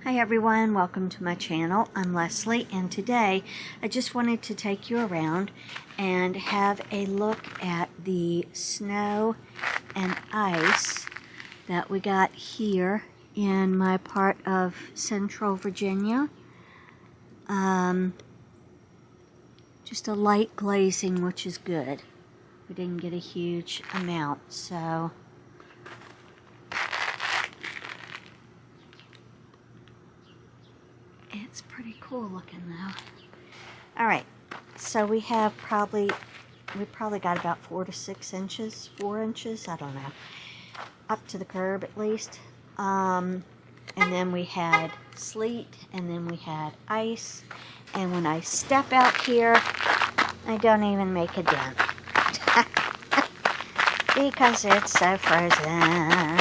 Hi everyone, welcome to my channel. I'm Leslie, and today I just wanted to take you around and have a look at the snow and ice that we got here in my part of Central Virginia. Just a light glazing, which is good. We didn't get a huge amount, so it's pretty cool looking though. Alright, so we probably got about 4 to 6 inches, 4 inches, I don't know, up to the curb at least. And then we had sleet, and then we had ice, and when I step out here, I don't even make a dent because it's so frozen.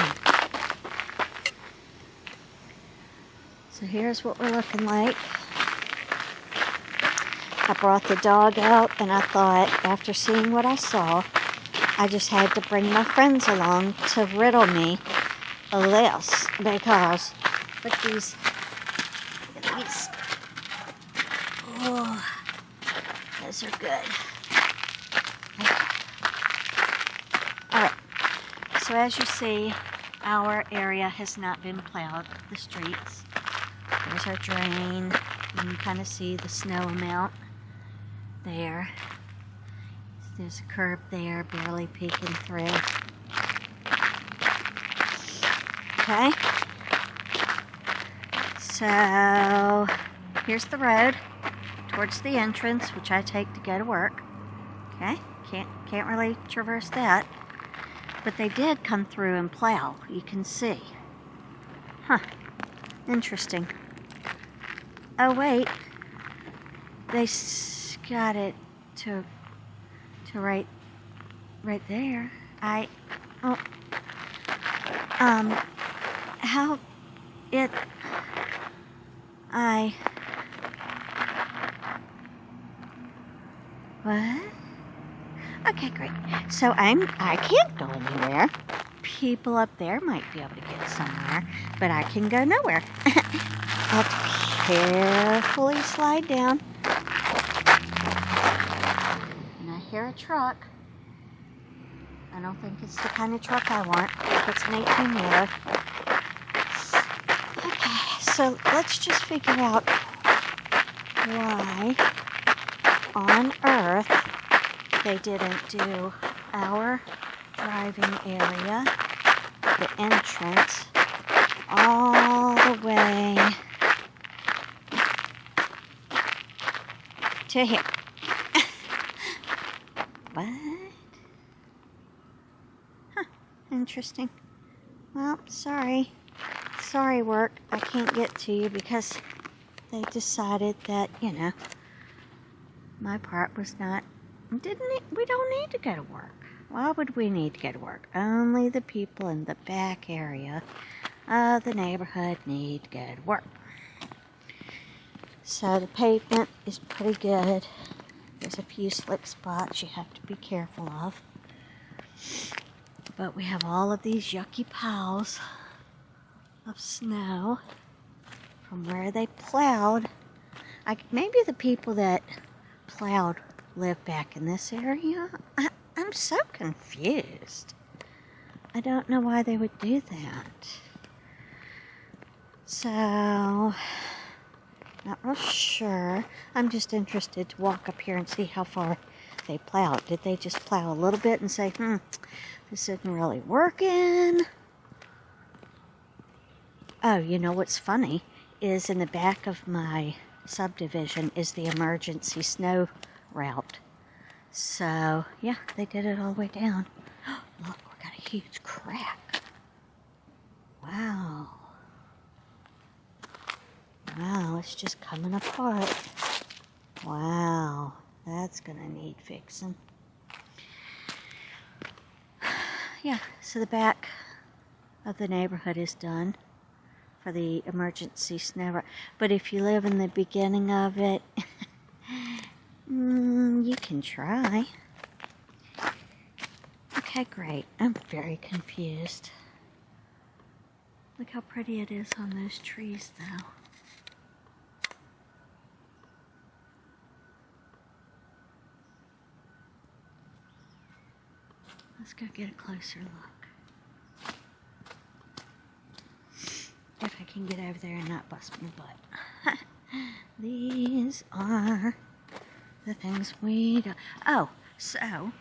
So here's what we're looking like. I brought the dog out, and I thought, after seeing what I saw, I just had to bring my friends along to riddle me this, because look at these. Oh, those are good. Okay. Alright, so as you see, our area has not been plowed, the streets. There's our drain. You can kind of see the snow amount there. There's a curb there, barely peeking through. Okay. So here's the road towards the entrance, which I take to go to work. Okay, can't really traverse that, but they did come through and plow. You can see. Huh. Interesting. Oh wait, they got it to right there. What? Okay, great. So I can't go anywhere. People up there might be able to get somewhere, but I can go nowhere. I'll have to carefully slide down. And I hear a truck. I don't think it's the kind of truck I want. I think it's an 18-wheeler. Okay, so let's just figure out why on earth they didn't do our driving area, the entrance, all the way to here. What? Huh, interesting. Well, sorry work, I can't get to you because they decided that, you know, my part was not, we don't need to go to work. Why would we need to go to work? Only the people in the back area of the neighborhood need to go to work. So the pavement is pretty good. There's a few slick spots you have to be careful of. But we have all of these yucky piles of snow from where they plowed. Maybe the people that plowed live back in this area. I'm so confused. I don't know why they would do that. So, not real sure. I'm just interested to walk up here and see how far they plowed. Did they just plow a little bit and say, this isn't really working? Oh, you know what's funny is in the back of my subdivision is the emergency snow route. So, yeah, they did it all the way down. Look, we got a huge crack. Wow. Wow, it's just coming apart. Wow, that's gonna need fixing. Yeah, so the back of the neighborhood is done for the emergency snow route. But if you live in the beginning of it, you can try. Okay, great. I'm very confused. Look how pretty it is on those trees, though. Let's go get a closer look. If I can get over there and not bust my butt. These are the things we do. Oh, so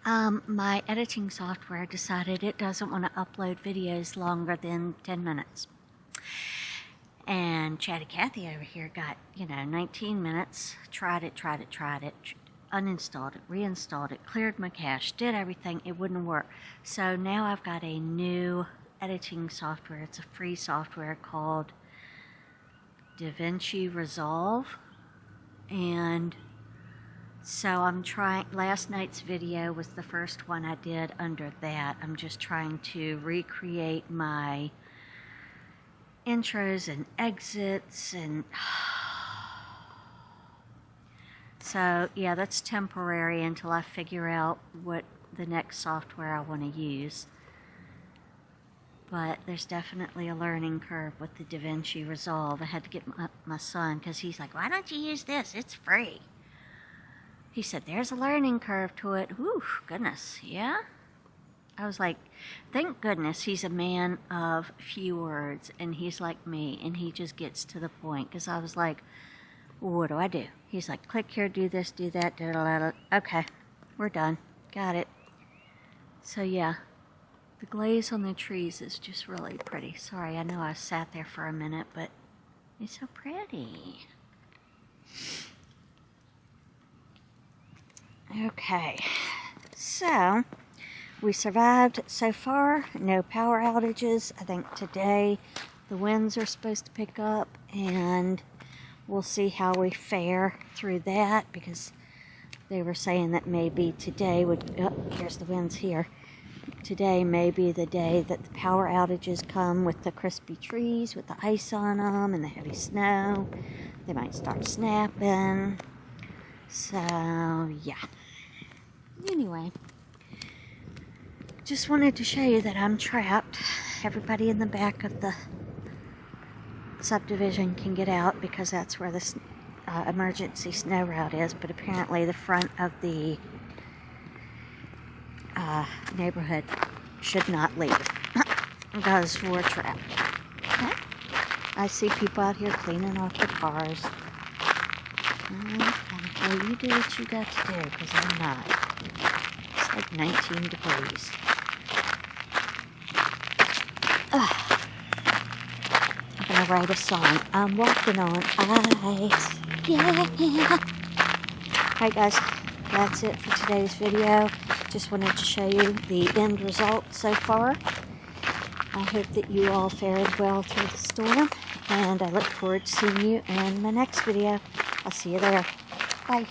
my editing software decided it doesn't want to upload videos longer than 10 minutes. And Chatty Cathy over here got, 19 minutes, tried it, uninstalled it, reinstalled it, cleared my cache, did everything, it wouldn't work. So now I've got a new editing software. It's a free software called DaVinci Resolve. And so I'm trying, last night's video was the first one I did under that. I'm just trying to recreate my intros and exits and so yeah, that's temporary until I figure out what the next software I want to use. But there's definitely a learning curve with the DaVinci Resolve. I had to get my son, because he's like, why don't you use this? It's free. He said, there's a learning curve to it. Whew, goodness, yeah? I was like, thank goodness he's a man of few words, and he's like me, and he just gets to the point. Because I was like, what do I do? He's like, click here, do this, do that, okay, we're done. Got it. So yeah, the glaze on the trees is just really pretty. Sorry, I know I sat there for a minute, but it's so pretty. Okay, so we survived so far. No power outages. I think today the winds are supposed to pick up, and we'll see how we fare through that, because they were saying that maybe today would, here's the winds here. Today may be the day that the power outages come with the crispy trees, with the ice on them and the heavy snow. They might start snapping. So, yeah. Anyway, just wanted to show you that I'm trapped. Everybody in the back of the subdivision can get out because that's where the emergency snow route is, but apparently the front of the neighborhood should not leave because we're trapped. Okay? I see people out here cleaning off their cars. Well, you do what you got to do, because I'm not. It's like 19 degrees. I'm going to write a song. I'm walking on ice. Yeah. Alright guys, that's it for today's video. Just wanted to show you the end result so far. I hope that you all fared well through the storm, and I look forward to seeing you in my next video. I'll see you there. Bye.